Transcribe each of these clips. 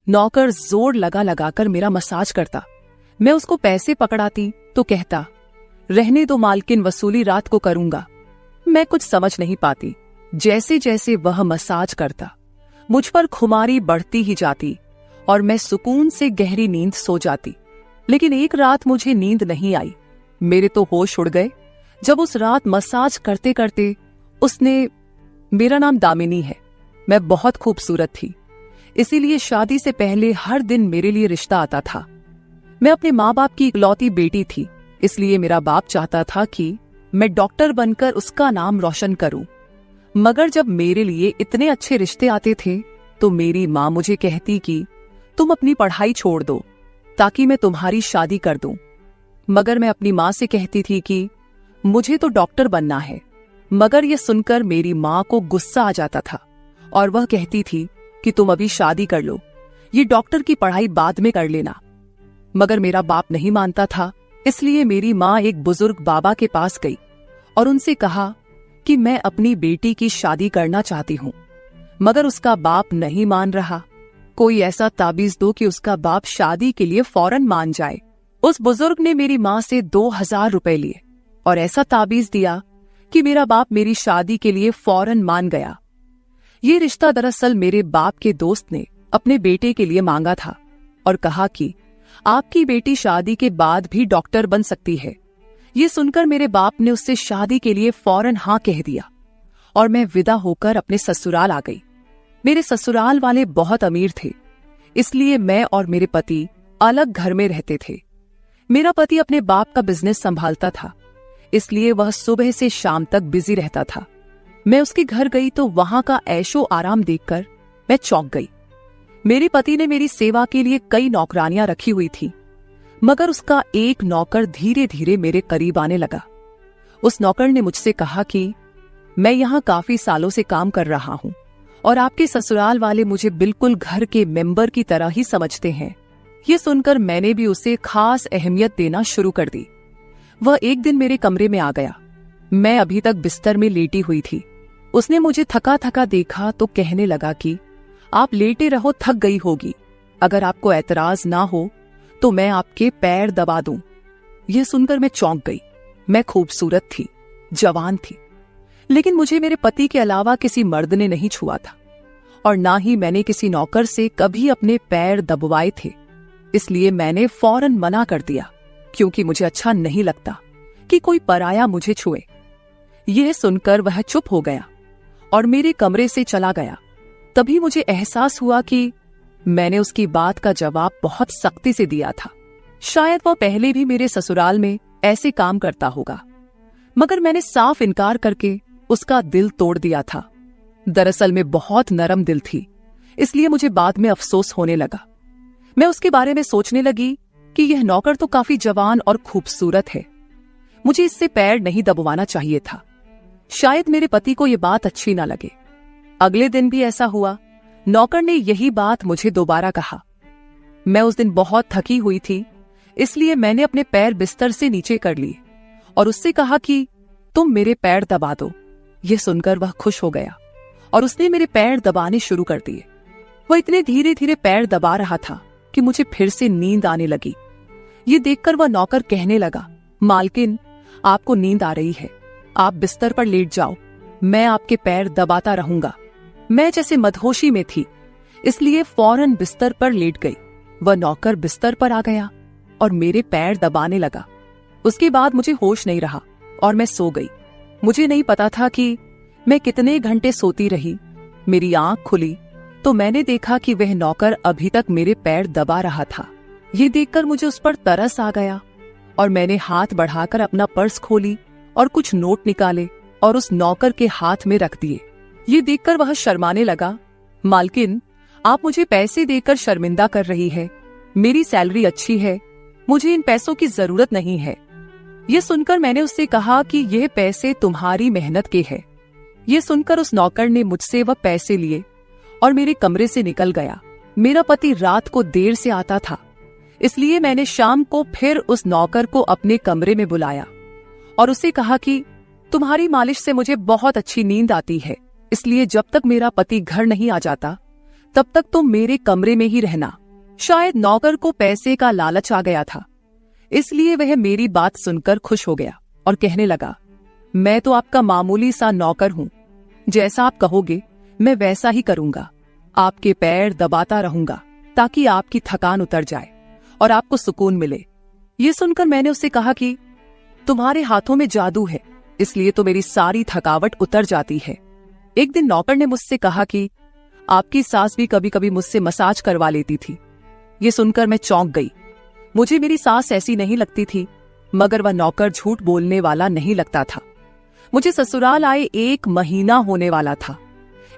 नौकर जोर लगा लगाकर मेरा मसाज करता। मैं उसको पैसे पकड़ाती तो कहता, रहने दो मालकिन, वसूली रात को करूंगा। मैं कुछ समझ नहीं पाती। जैसे जैसे वह मसाज करता मुझ पर खुमारी बढ़ती ही जाती और मैं सुकून से गहरी नींद सो जाती। लेकिन एक रात मुझे नींद नहीं आई। मेरे तो होश उड़ गए जब उस रात मसाज करते करते उसने, मेरा नाम दामिनी है, मैं बहुत खूबसूरत थी, इसीलिए शादी से पहले हर दिन मेरे लिए रिश्ता आता था। मैं अपने माँ बाप की इकलौती बेटी थी, इसलिए मेरा बाप चाहता था कि मैं डॉक्टर बनकर उसका नाम रोशन करूं। मगर जब मेरे लिए इतने अच्छे रिश्ते आते थे तो मेरी माँ मुझे कहती कि तुम अपनी पढ़ाई छोड़ दो ताकि मैं तुम्हारी शादी कर दूं। मगर मैं अपनी माँ से कहती थी कि मुझे तो डॉक्टर बनना है। मगर यह सुनकर मेरी माँ को गुस्सा आ जाता था और वह कहती थी कि तुम अभी शादी कर लो, ये डॉक्टर की पढ़ाई बाद में कर लेना। मगर मेरा बाप नहीं मानता था, इसलिए मेरी माँ एक बुजुर्ग बाबा के पास गई और उनसे कहा कि मैं अपनी बेटी की शादी करना चाहती हूँ। मगर उसका बाप नहीं मान रहा। कोई ऐसा ताबीज दो कि उसका बाप शादी के लिए फौरन मान जाए। उस बुजुर्ग ने मेरी माँ से 2000 रुपए लिए और ऐसा ताबीज दिया कि मेरा बाप मेरी शादी के लिए फौरन मान गया। ये रिश्ता दरअसल मेरे बाप के दोस्त ने अपने बेटे के लिए मांगा था और कहा कि आपकी बेटी शादी के बाद भी डॉक्टर बन सकती है। ये सुनकर मेरे बाप ने उससे शादी के लिए फौरन हाँ कह दिया और मैं विदा होकर अपने ससुराल आ गई। मेरे ससुराल वाले बहुत अमीर थे, इसलिए मैं और मेरे पति अलग घर में रहते थे। मेरा पति अपने बाप का बिजनेस संभालता था, इसलिए वह सुबह से शाम तक बिजी रहता था। मैं उसके घर गई तो वहां का ऐशो आराम देखकर मैं चौंक गई। मेरे पति ने मेरी सेवा के लिए कई नौकरानियां रखी हुई थी, मगर उसका एक नौकर धीरे धीरे मेरे करीब आने लगा। उस नौकर ने मुझसे कहा कि मैं यहाँ काफी सालों से काम कर रहा हूँ और आपके ससुराल वाले मुझे बिल्कुल घर के मेंबर की तरह ही समझते हैं। ये सुनकर मैंने भी उसे खास अहमियत देना शुरू कर दी। वह एक दिन मेरे कमरे में आ गया। मैं अभी तक बिस्तर में लेटी हुई थी। उसने मुझे थका थका देखा तो कहने लगा कि आप लेटे रहो, थक गई होगी। अगर आपको ऐतराज ना हो तो मैं आपके पैर दबा दूं। यह सुनकर मैं चौंक गई। मैं खूबसूरत थी, जवान थी, लेकिन मुझे मेरे पति के अलावा किसी मर्द ने नहीं छुआ था और ना ही मैंने किसी नौकर से कभी अपने पैर दबवाए थे। इसलिए मैंने फौरन मना कर दिया, क्योंकि मुझे अच्छा नहीं लगता कि कोई पराया मुझे छुए। यह सुनकर वह चुप हो गया और मेरे कमरे से चला गया। तभी मुझे एहसास हुआ कि मैंने उसकी बात का जवाब बहुत सख्ती से दिया था। शायद वह पहले भी मेरे ससुराल में ऐसे काम करता होगा, मगर मैंने साफ इनकार करके उसका दिल तोड़ दिया था। दरअसल मैं बहुत नरम दिल थी, इसलिए मुझे बाद में अफसोस होने लगा। मैं उसके बारे में सोचने लगी कि यह नौकर तो काफी जवान और खूबसूरत है, मुझे इससे पैर नहीं दबवाना चाहिए था। शायद मेरे पति को यह बात अच्छी ना लगे। अगले दिन भी ऐसा हुआ। नौकर ने यही बात मुझे दोबारा कहा। मैं उस दिन बहुत थकी हुई थी, इसलिए मैंने अपने पैर बिस्तर से नीचे कर लिए और उससे कहा कि तुम मेरे पैर दबा दो। यह सुनकर वह खुश हो गया और उसने मेरे पैर दबाने शुरू कर दिए। वह इतने धीरे धीरे पैर दबा रहा था कि मुझे फिर से नींद आने लगी। ये देखकर वह नौकर कहने लगा, मालकिन, आपको नींद आ रही है, आप बिस्तर पर लेट जाओ, मैं आपके पैर दबाता रहूंगा। मैं जैसे मदहोशी में थी, इसलिए फौरन बिस्तर पर लेट गई। वह नौकर बिस्तर पर आ गया और मेरे पैर दबाने लगा। उसके बाद मुझे होश नहीं रहा और मैं सो गई। मुझे नहीं पता था कि मैं कितने घंटे सोती रही। मेरी आंख खुली तो मैंने देखा कि वह नौकर अभी तक मेरे पैर दबा रहा था। ये देखकर मुझे उस पर तरस आ गया और मैंने हाथ बढ़ाकर अपना पर्स खोली और कुछ नोट निकाले और उस नौकर के हाथ में रख दिए। ये देखकर वह शर्माने लगा। मालकिन, आप मुझे पैसे देकर शर्मिंदा कर रही है। मेरी सैलरी अच्छी है, मुझे इन पैसों की जरूरत नहीं है। ये सुनकर मैंने उससे कहा कि यह पैसे तुम्हारी मेहनत के हैं। ये सुनकर उस नौकर ने मुझसे वह पैसे लिए और मेरे कमरे से निकल गया। मेरा पति रात को देर से आता था, इसलिए मैंने शाम को फिर उस नौकर को अपने कमरे में बुलाया और उससे कहा कि तुम्हारी मालिश से मुझे बहुत अच्छी नींद आती है, इसलिए जब तक मेरा पति घर नहीं आ जाता तब तक तुम मेरे कमरे में ही रहना। शायद नौकर को पैसे का लालच आ गया था, इसलिए वह मेरी बात सुनकर खुश हो गया और कहने लगा, मैं तो आपका मामूली सा नौकर हूं, जैसा आप कहोगे मैं वैसा ही करूंगा। आपके पैर दबाता रहूंगा ताकि आपकी थकान उतर जाए और आपको सुकून मिले। ये सुनकर मैंने उससे कहा कि तुम्हारे हाथों में जादू है, इसलिए तो मेरी सारी थकावट उतर जाती है। एक दिन नौकर ने मुझसे कहा कि आपकी सास भी कभी कभी मुझसे मसाज करवा लेती थी। ये सुनकर मैं चौंक गई। मुझे मेरी सास ऐसी नहीं लगती थी, मगर वह नौकर झूठ बोलने वाला नहीं लगता था। मुझे ससुराल आए 1 महीना होने वाला था,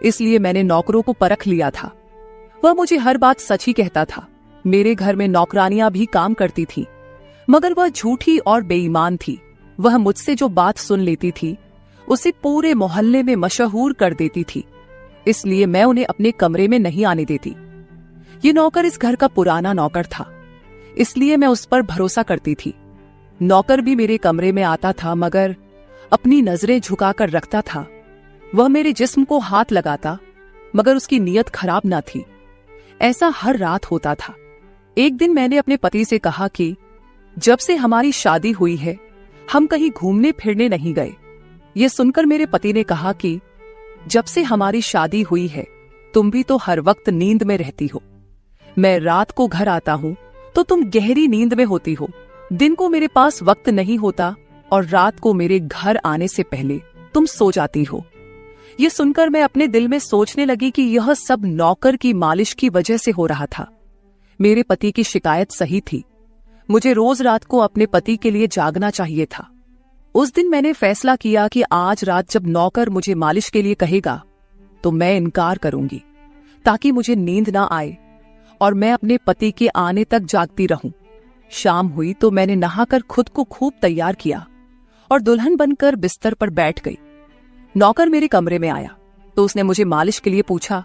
इसलिए मैंने नौकरों को परख लिया था। वह मुझे हर बात सच ही कहता था। मेरे घर में नौकरानियां भी काम करती थी, मगर वह झूठी और बेईमान थी। वह मुझसे जो बात सुन लेती थी उसे पूरे मोहल्ले में मशहूर कर देती थी, इसलिए मैं उन्हें अपने कमरे में नहीं आने देती। ये नौकर इस घर का पुराना नौकर था, इसलिए मैं उस पर भरोसा करती थी। नौकर भी मेरे कमरे में आता था, मगर अपनी नजरें झुकाकर रखता था। वह मेरे जिस्म को हाथ लगाता, मगर उसकी नीयत खराब न थी। ऐसा हर रात होता था। एक दिन मैंने अपने पति से कहा कि जब से हमारी शादी हुई है हम कहीं घूमने फिरने नहीं गए। यह सुनकर मेरे पति ने कहा कि जब से हमारी शादी हुई है तुम भी तो हर वक्त नींद में रहती हो। मैं रात को घर आता हूं तो तुम गहरी नींद में होती हो। दिन को मेरे पास वक्त नहीं होता और रात को मेरे घर आने से पहले तुम सो जाती हो। यह सुनकर मैं अपने दिल में सोचने लगी कि यह सब नौकर की मालिश की वजह से हो रहा था। मेरे पति की शिकायत सही थी। मुझे रोज रात को अपने पति के लिए जागना चाहिए था। उस दिन मैंने फैसला किया कि आज रात जब नौकर मुझे मालिश के लिए कहेगा तो मैं इनकार करूंगी, ताकि मुझे नींद ना आए और मैं अपने पति के आने तक जागती रहूं। शाम हुई तो मैंने नहाकर खुद को खूब तैयार किया और दुल्हन बनकर बिस्तर पर बैठ गई। नौकर मेरे कमरे में आया तो उसने मुझे मालिश के लिए पूछा,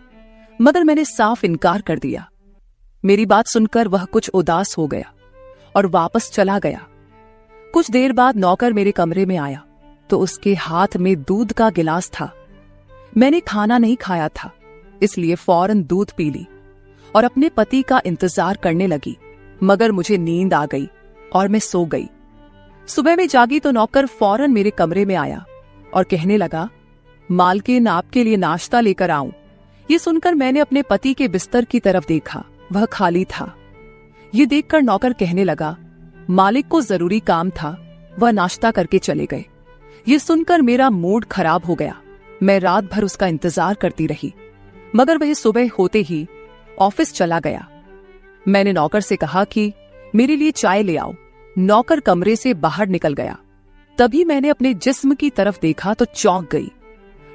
मगर मैंने साफ इनकार कर दिया। मेरी बात सुनकर वह कुछ उदास हो गया और वापस चला गया। कुछ देर बाद नौकर मेरे कमरे में आया तो उसके हाथ में दूध का गिलास था। मैंने खाना नहीं खाया था, इसलिए फौरन दूध पी ली और अपने पति का इंतजार करने लगी, मगर मुझे नींद आ गई और मैं सो गई। सुबह में जागी तो नौकर फौरन मेरे कमरे में आया और कहने लगा, मालकिन आपके लिए नाश्ता लेकर आऊं। ये सुनकर मैंने अपने पति के बिस्तर की तरफ देखा, वह खाली था। ये देखकर नौकर कहने लगा, मालिक को जरूरी काम था, वह नाश्ता करके चले गए। ये सुनकर मेरा मूड खराब हो गया। मैं रात भर उसका इंतजार करती रही, मगर वह सुबह होते ही ऑफिस चला गया। मैंने नौकर से कहा कि मेरे लिए चाय ले आओ। नौकर कमरे से बाहर निकल गया। तभी मैंने अपने जिस्म की तरफ देखा तो चौंक गई।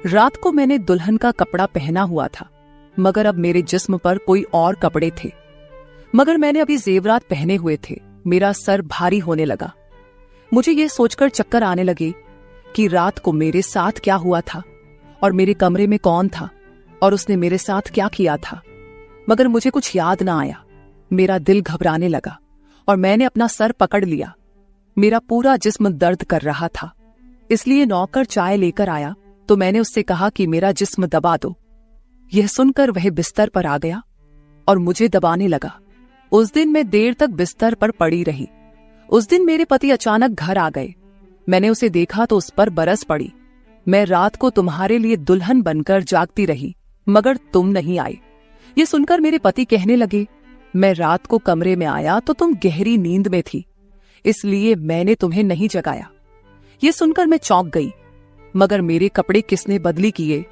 रात को मैंने दुल्हन का कपड़ा पहना हुआ था, मगर अब मेरे जिस्म पर कोई और कपड़े थे। मगर मैंने अभी जेवरात पहने हुए थे। मेरा सर भारी होने लगा। मुझे यह सोचकर चक्कर आने लगे कि रात को मेरे साथ क्या हुआ था और मेरे कमरे में कौन था और उसने मेरे साथ क्या किया था, मगर मुझे कुछ याद ना आया। मेरा दिल घबराने लगा और मैंने अपना सर पकड़ लिया। मेरा पूरा जिस्म दर्द कर रहा था, इसलिए नौकर चाय लेकर आया तो मैंने उससे कहा कि मेरा जिस्म दबा दो। यह सुनकर वह बिस्तर पर आ गया और मुझे दबाने लगा। उस दिन मैं देर तक बिस्तर पर पड़ी रही। उस दिन मेरे पति अचानक घर आ गए। मैंने उसे देखा तो उस पर बरस पड़ी। मैं रात को तुम्हारे लिए दुल्हन बनकर जागती रही, मगर तुम नहीं आए। ये सुनकर मेरे पति कहने लगे, मैं रात को कमरे में आया तो तुम गहरी नींद में थी, इसलिए मैंने तुम्हें नहीं जगाया। ये सुनकर मैं चौंक गई, मगर मेरे कपड़े किसने बदली किए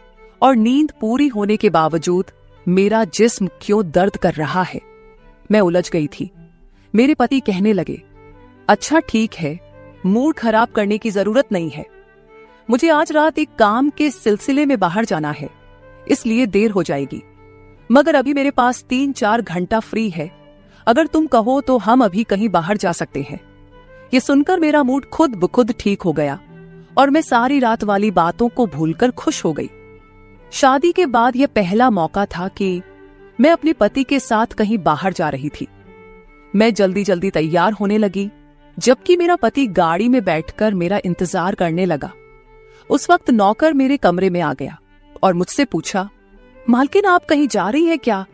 और नींद पूरी होने के बावजूद मेरा जिस्म क्यों दर्द कर रहा है। मैं उलझ गई थी। मेरे पति कहने लगे, अच्छा ठीक है, मूड खराब करने की जरूरत नहीं है। मुझे आज रात एक काम के सिलसिले में बाहर जाना है, इसलिए देर हो जाएगी, मगर अभी मेरे पास 3-4 घंटा फ्री है। अगर तुम कहो तो हम अभी कहीं बाहर जा सकते हैं। ये सुनकर मेरा मूड खुद ब खुद ठीक हो गया और मैं सारी रात वाली बातों को भूलकर खुश हो गई। शादी के बाद यह पहला मौका था कि मैं अपने पति के साथ कहीं बाहर जा रही थी। मैं जल्दी जल्दी तैयार होने लगी, जबकि मेरा पति गाड़ी में बैठकर मेरा इंतजार करने लगा। उस वक्त नौकर मेरे कमरे में आ गया और मुझसे पूछा, मालकिन, आप कहीं जा रही हैं क्या?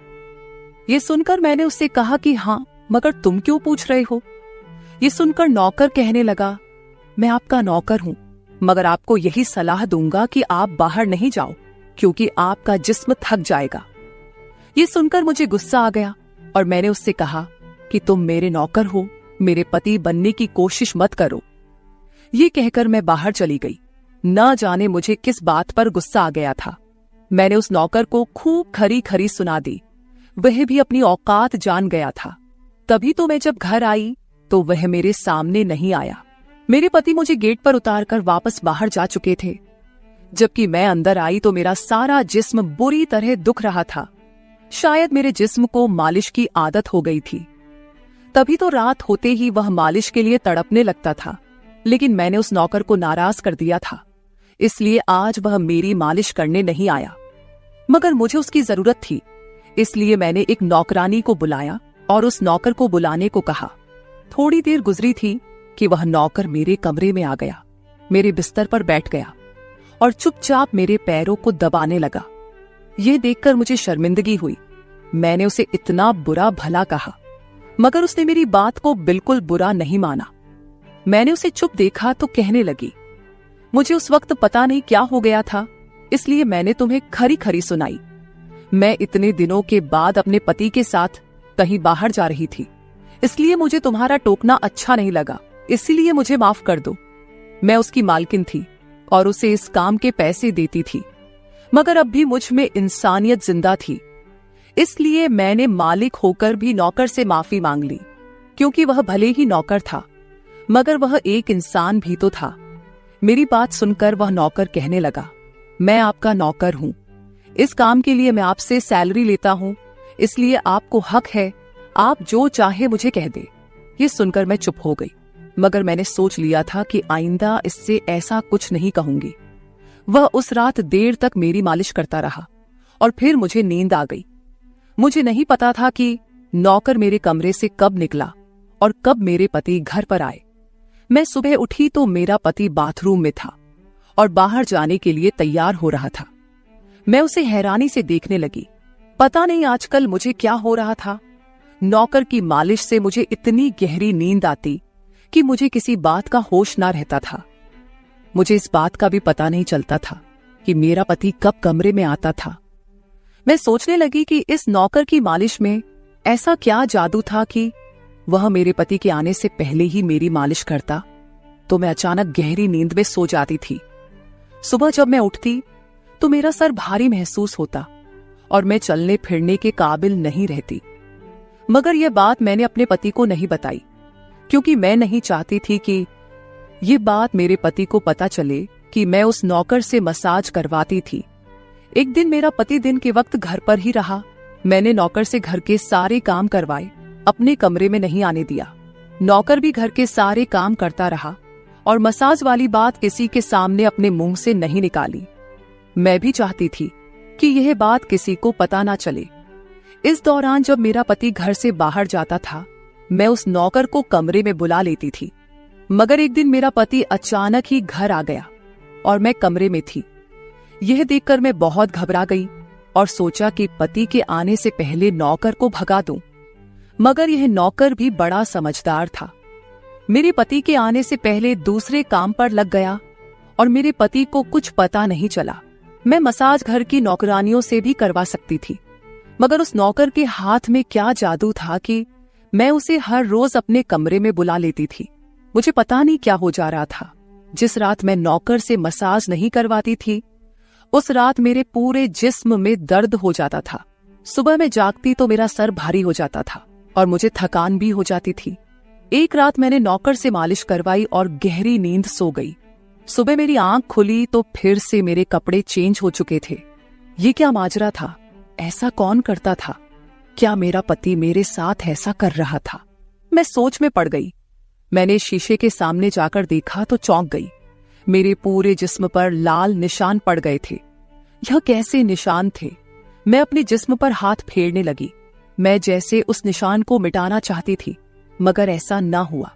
ये सुनकर मैंने उससे कहा कि हाँ, मगर तुम क्यों पूछ रहे हो? ये सुनकर नौकर कहने लगा, मैं आपका नौकर हूं, मगर आपको यही सलाह दूंगा कि आप बाहर नहीं जाओ, क्योंकि आपका जिस्म थक जाएगा। ये सुनकर मुझे गुस्सा आ गया और मैंने उससे कहा कि तुम मेरे नौकर हो, मेरे पति बनने की कोशिश मत करो। ये कहकर मैं बाहर चली गई। न जाने मुझे किस बात पर गुस्सा आ गया था। मैंने उस नौकर को खूब खरी खरी सुना दी। वह भी अपनी औकात जान गया था। तभी तो मैं जब घर आई तो वह मेरे सामने नहीं आया। मेरे पति मुझे गेट पर उतारकर वापस बाहर जा चुके थे। जबकि मैं अंदर आई तो मेरा सारा जिस्म बुरी तरह दुख रहा था। शायद मेरे जिस्म को मालिश की आदत हो गई थी। तभी तो रात होते ही वह मालिश के लिए तड़पने लगता था। लेकिन मैंने उस नौकर को नाराज कर दिया था, इसलिए आज वह मेरी मालिश करने नहीं आया। मगर मुझे उसकी जरूरत थी, इसलिए मैंने एक नौकरानी को बुलाया और उस नौकर को बुलाने को कहा। थोड़ी देर गुजरी थी कि वह नौकर मेरे कमरे में आ गया, मेरे बिस्तर पर बैठ गया और चुपचाप मेरे पैरों को दबाने लगा। यह देखकर मुझे शर्मिंदगी हुई। मैंने उसे इतना बुरा भला कहा, मगर उसने मेरी बात को बिल्कुल बुरा नहीं माना। मैंने उसे चुप देखा तो कहने लगी, मुझे उस वक्त पता नहीं क्या हो गया था, इसलिए मैंने तुम्हें खरी खरी सुनाई। मैं इतने दिनों के बाद अपने पति के साथ कहीं बाहर जा रही थी, इसलिए मुझे तुम्हारा टोकना अच्छा नहीं लगा, इसलिए मुझे माफ कर दो। मैं उसकी मालकिन थी और उसे इस काम के पैसे देती थी, मगर अब भी मुझ में इंसानियत जिंदा थी, इसलिए मैंने मालिक होकर भी नौकर से माफी मांग ली। क्योंकि वह भले ही नौकर था, मगर वह एक इंसान भी तो था। मेरी बात सुनकर वह नौकर कहने लगा, मैं आपका नौकर हूं, इस काम के लिए मैं आपसे सैलरी लेता हूं, इसलिए आपको हक है, आप जो चाहे मुझे कह दे। ये सुनकर मैं चुप हो गई, मगर मैंने सोच लिया था कि आइंदा इससे ऐसा कुछ नहीं कहूंगी। वह उस रात देर तक मेरी मालिश करता रहा और फिर मुझे नींद आ गई। मुझे नहीं पता था कि नौकर मेरे कमरे से कब निकला और कब मेरे पति घर पर आए। मैं सुबह उठी तो मेरा पति बाथरूम में था और बाहर जाने के लिए तैयार हो रहा था। मैं उसे हैरानी से देखने लगी। पता नहीं आजकल मुझे क्या हो रहा था। नौकर की मालिश से मुझे इतनी गहरी नींद आती कि मुझे किसी बात का होश ना रहता था। मुझे इस बात का भी पता नहीं चलता था कि मेरा पति कब कमरे में आता था। मैं सोचने लगी कि इस नौकर की मालिश में ऐसा क्या जादू था कि वह मेरे पति के आने से पहले ही मेरी मालिश करता। तो मैं अचानक गहरी नींद में सो जाती थी। सुबह जब मैं उठती तो मेरा सर भारी महसूस होता और मैं चलने फिरने के काबिल नहीं रहती। मगर यह बात मैंने अपने पति को नहीं बताई, क्योंकि मैं नहीं चाहती थी कि ये बात मेरे पति को पता चले कि मैं उस नौकर से मसाज करवाती थी। एक दिन मेरा पति दिन के वक्त घर पर ही रहा। मैंने नौकर से घर के सारे काम करवाए, अपने कमरे में नहीं आने दिया। नौकर भी घर के सारे काम करता रहा और मसाज वाली बात किसी के सामने अपने मुंह से नहीं निकाली। मैं भी चाहती थी कि यह बात किसी को पता ना चले। इस दौरान जब मेरा पति घर से बाहर जाता था, मैं उस नौकर को कमरे में बुला लेती थी। मगर एक दिन मेरा पति अचानक ही घर आ गया और मैं कमरे में थी। यह देखकर मैं बहुत घबरा गई और सोचा कि पति के आने से पहले नौकर को भगा दूं। मगर यह नौकर भी बड़ा समझदार था। मेरे पति के आने से पहले दूसरे काम पर लग गया और मेरे पति को कुछ पता नहीं चला। मैं मसाज घर की नौकरानियों से भी करवा सकती थी, मगर उस नौकर के हाथ में क्या जादू था कि मैं उसे हर रोज अपने कमरे में बुला लेती थी। मुझे पता नहीं क्या हो जा रहा था। जिस रात मैं नौकर से मसाज नहीं करवाती थी, उस रात मेरे पूरे जिस्म में दर्द हो जाता था। सुबह में जागती तो मेरा सर भारी हो जाता था और मुझे थकान भी हो जाती थी। एक रात मैंने नौकर से मालिश करवाई और गहरी नींद सो गई। सुबह मेरी आंख खुली तो फिर से मेरे कपड़े चेंज हो चुके थे। ये क्या माजरा था? ऐसा कौन करता था? क्या मेरा पति मेरे साथ ऐसा कर रहा था? मैं सोच में पड़ गई। मैंने शीशे के सामने जाकर देखा तो चौंक गई। मेरे पूरे जिस्म पर लाल निशान पड़ गए थे। यह कैसे निशान थे? मैं अपने जिस्म पर हाथ फेरने लगी। मैं जैसे उस निशान को मिटाना चाहती थी, मगर ऐसा ना हुआ।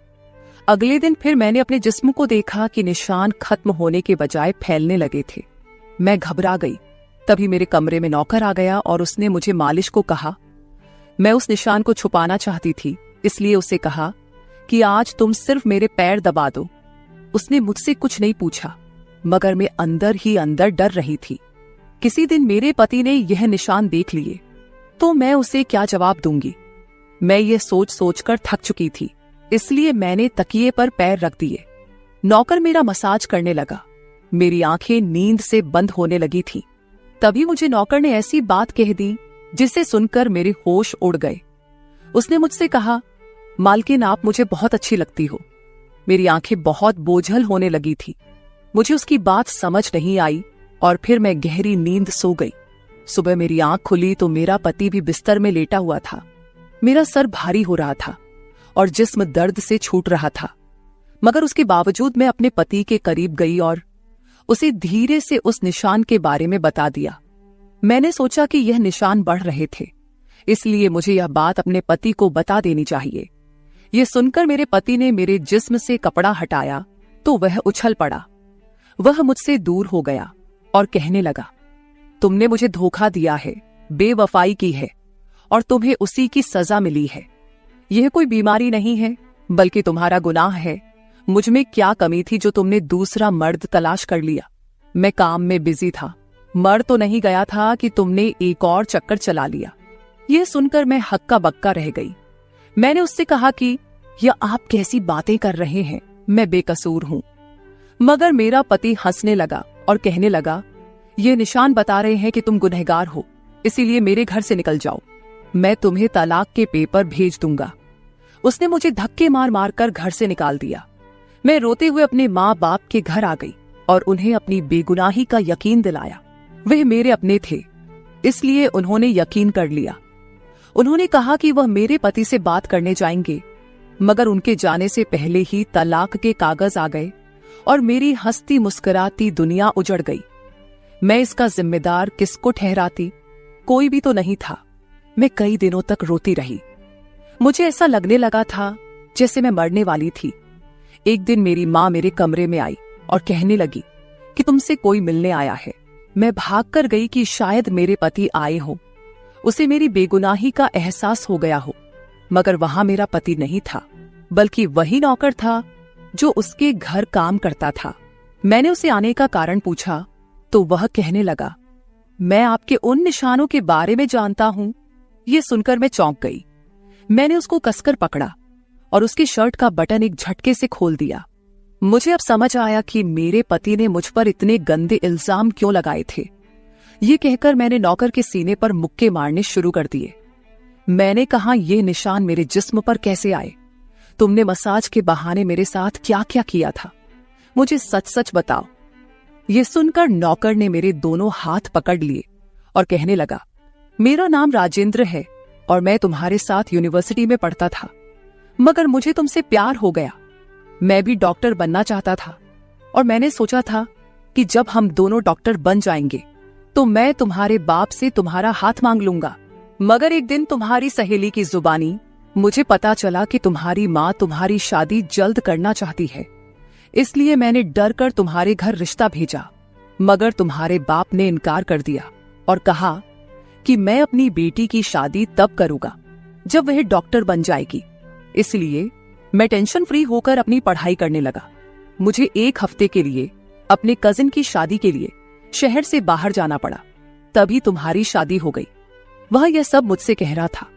अगले दिन फिर मैंने अपने जिस्म को देखा कि निशान खत्म होने के बजाय फैलने लगे थे। मैं घबरा गई। तभी मेरे कमरे में नौकर आ गया और उसने मुझे मालिश को कहा। मैं उस निशान को छुपाना चाहती थी, इसलिए उसे कहा कि आज तुम सिर्फ मेरे पैर दबा दो। उसने मुझसे कुछ नहीं पूछा, मगर मैं अंदर ही अंदर डर रही थी। किसी दिन मेरे पति ने यह निशान देख लिए तो मैं उसे क्या जवाब दूंगी। मैं ये सोच सोचकर थक चुकी थी, इसलिए मैंने तकिए पर पैर रख दिए। नौकर मेरा मसाज करने लगा। मेरी आंखें नींद से बंद होने लगी थी। तभी मुझे नौकर ने ऐसी बात कह दी जिसे सुनकर मेरे होश उड़ गए। उसने मुझसे कहा, मालकिन आप मुझे बहुत अच्छी लगती हो। मेरी आंखें बहुत बोझल होने लगी थी। मुझे उसकी बात समझ नहीं आई और फिर मैं गहरी नींद सो गई। सुबह मेरी आंख खुली तो मेरा पति भी बिस्तर में लेटा हुआ था। मेरा सर भारी हो रहा था और जिस्म दर्द से छूट रहा था, मगर उसके बावजूद मैं अपने पति के करीब गई और उसे धीरे से उस निशान के बारे में बता दिया। मैंने सोचा कि यह निशान बढ़ रहे थे, इसलिए मुझे यह बात अपने पति को बता देनी चाहिए। यह सुनकर मेरे पति ने मेरे जिस्म से कपड़ा हटाया तो वह उछल पड़ा। वह मुझसे दूर हो गया और कहने लगा, तुमने मुझे धोखा दिया है, बेवफाई की है और तुम्हें उसी की सजा मिली है। यह कोई बीमारी नहीं है, बल्कि तुम्हारा गुनाह है। मुझ में क्या कमी थी जो तुमने दूसरा मर्द तलाश कर लिया। मैं काम में बिजी था, मर तो नहीं गया था कि तुमने एक और चक्कर चला लिया। यह सुनकर मैं हक्का बक्का रह गई। मैंने उससे कहा कि यह आप कैसी बातें कर रहे हैं, मैं बेकसूर हूं। मगर मेरा पति हंसने लगा और कहने लगा, ये निशान बता रहे हैं कि तुम गुनहगार हो, इसीलिए मेरे घर से निकल जाओ, मैं तुम्हें तलाक के पेपर भेज दूंगा। उसने मुझे धक्के मार मार कर घर से निकाल दिया। मैं रोते हुए अपने माँ बाप के घर आ गई और उन्हें अपनी बेगुनाही का यकीन दिलाया। वह मेरे अपने थे, इसलिए उन्होंने यकीन कर लिया। उन्होंने कहा कि वह मेरे पति से बात करने जाएंगे, मगर उनके जाने से पहले ही तलाक के कागज आ गए और मेरी हंसती मुस्कुराती दुनिया उजड़ गई। मैं इसका जिम्मेदार किसको ठहराती? कोई भी तो नहीं था। मैं कई दिनों तक रोती रही। मुझे ऐसा लगने लगा था जैसे मैं मरने वाली थी। एक दिन मेरी माँ मेरे कमरे में आई और कहने लगी कि तुमसे कोई मिलने आया है। मैं भागकर गई कि शायद मेरे पति आए हो, उसे मेरी बेगुनाही का एहसास हो गया हो। मगर वहां मेरा पति नहीं था, बल्कि वही नौकर था जो उसके घर काम करता था। मैंने उसे आने का कारण पूछा तो वह कहने लगा, मैं आपके उन निशानों के बारे में जानता हूं। यह सुनकर मैं चौंक गई। मैंने उसको कसकर पकड़ा और उसकी शर्ट का बटन एक झटके से खोल दिया। मुझे अब समझ आया कि मेरे पति ने मुझ पर इतने गंदे इल्जाम क्यों लगाए थे। ये कहकर मैंने नौकर के सीने पर मुक्के मारने शुरू कर दिए। मैंने कहा, ये निशान मेरे जिस्म पर कैसे आए? तुमने मसाज के बहाने मेरे साथ क्या क्या किया था? मुझे सच सच बताओ। ये सुनकर नौकर ने मेरे दोनों हाथ पकड़ लिए और कहने लगा, मेरा नाम राजेंद्र है और मैं तुम्हारे साथ यूनिवर्सिटी में पढ़ता था, मगर मुझे तुमसे प्यार हो गया। मैं भी डॉक्टर बनना चाहता था और मैंने सोचा था कि जब हम दोनों डॉक्टर बन जाएंगे तो मैं तुम्हारे बाप से तुम्हारा हाथ मांग लूंगा। मगर एक दिन तुम्हारी सहेली की जुबानी मुझे पता चला कि तुम्हारी माँ तुम्हारी शादी जल्द करना चाहती है, इसलिए मैंने डर कर तुम्हारे घर रिश्ता भेजा। मगर तुम्हारे बाप ने इनकार कर दिया और कहा कि मैं अपनी बेटी की शादी तब करूंगा जब वह डॉक्टर बन जाएगी। इसलिए मैं टेंशन फ्री होकर अपनी पढ़ाई करने लगा। मुझे एक हफ्ते के लिए अपने कजिन की शादी के लिए शहर से बाहर जाना पड़ा। तभी तुम्हारी शादी हो गई। वह यह सब मुझसे कह रहा था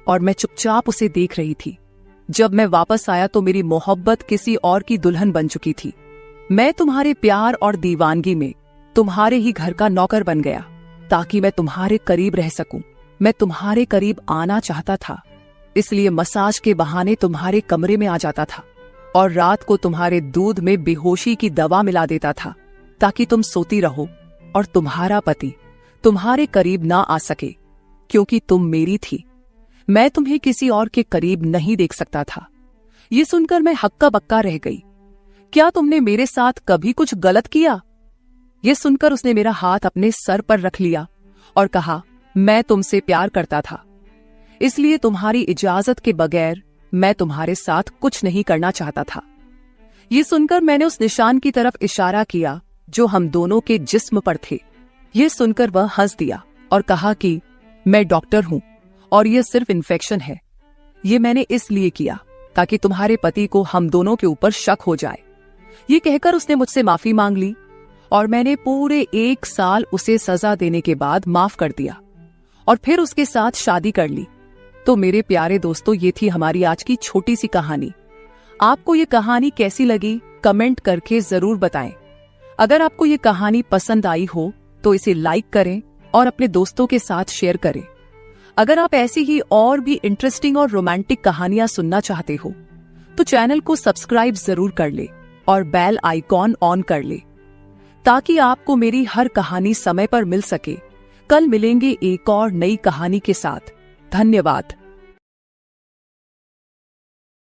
और मैं चुपचाप उसे देख रही थी। जब मैं वापस आया तो मेरी मोहब्बत किसी और की दुल्हन बन चुकी थी। मैं तुम्हारे प्यार और दीवानगी में तुम्हारे ही घर का नौकर बन गया ताकि मैं तुम्हारे करीब रह सकूं। मैं तुम्हारे करीब आना चाहता था, इसलिए मसाज के बहाने तुम्हारे कमरे में आ जाता था और रात को तुम्हारे दूध में बेहोशी की दवा मिला देता था ताकि तुम सोती रहो और तुम्हारा पति तुम्हारे करीब ना आ सके, क्योंकि तुम मेरी थी। मैं तुम्हें किसी और के करीब नहीं देख सकता था। ये सुनकर मैं हक्का बक्का रह गई। क्या तुमने मेरे साथ कभी कुछ गलत किया? यह सुनकर उसने मेरा हाथ अपने सर पर रख लिया और कहा, मैं तुमसे प्यार करता था, इसलिए तुम्हारी इजाजत के बगैर मैं तुम्हारे साथ कुछ नहीं करना चाहता था। ये सुनकर मैंने उस निशान की तरफ इशारा किया जो हम दोनों के जिस्म पर थे। ये सुनकर वह हंस दिया और कहा कि मैं डॉक्टर हूं और यह सिर्फ इन्फेक्शन है। ये मैंने इसलिए किया ताकि तुम्हारे पति को हम दोनों के ऊपर शक हो जाए। ये कहकर उसने मुझसे माफी मांग ली और मैंने पूरे 1 साल उसे सजा देने के बाद माफ कर दिया और फिर उसके साथ शादी कर ली। तो मेरे प्यारे दोस्तों, ये थी हमारी आज की छोटी सी कहानी। आपको ये कहानी कैसी लगी कमेंट करके जरूर बताएं। अगर आपको ये कहानी पसंद आई हो तो इसे लाइक करें और अपने दोस्तों के साथ शेयर करें। अगर आप ऐसी ही और भी इंटरेस्टिंग और रोमांटिक कहानियां सुनना चाहते हो तो चैनल को सब्सक्राइब जरूर कर ले और बेल आइकॉन ऑन कर ले ताकि आपको मेरी हर कहानी समय पर मिल सके। कल मिलेंगे एक और नई कहानी के साथ। धन्यवाद।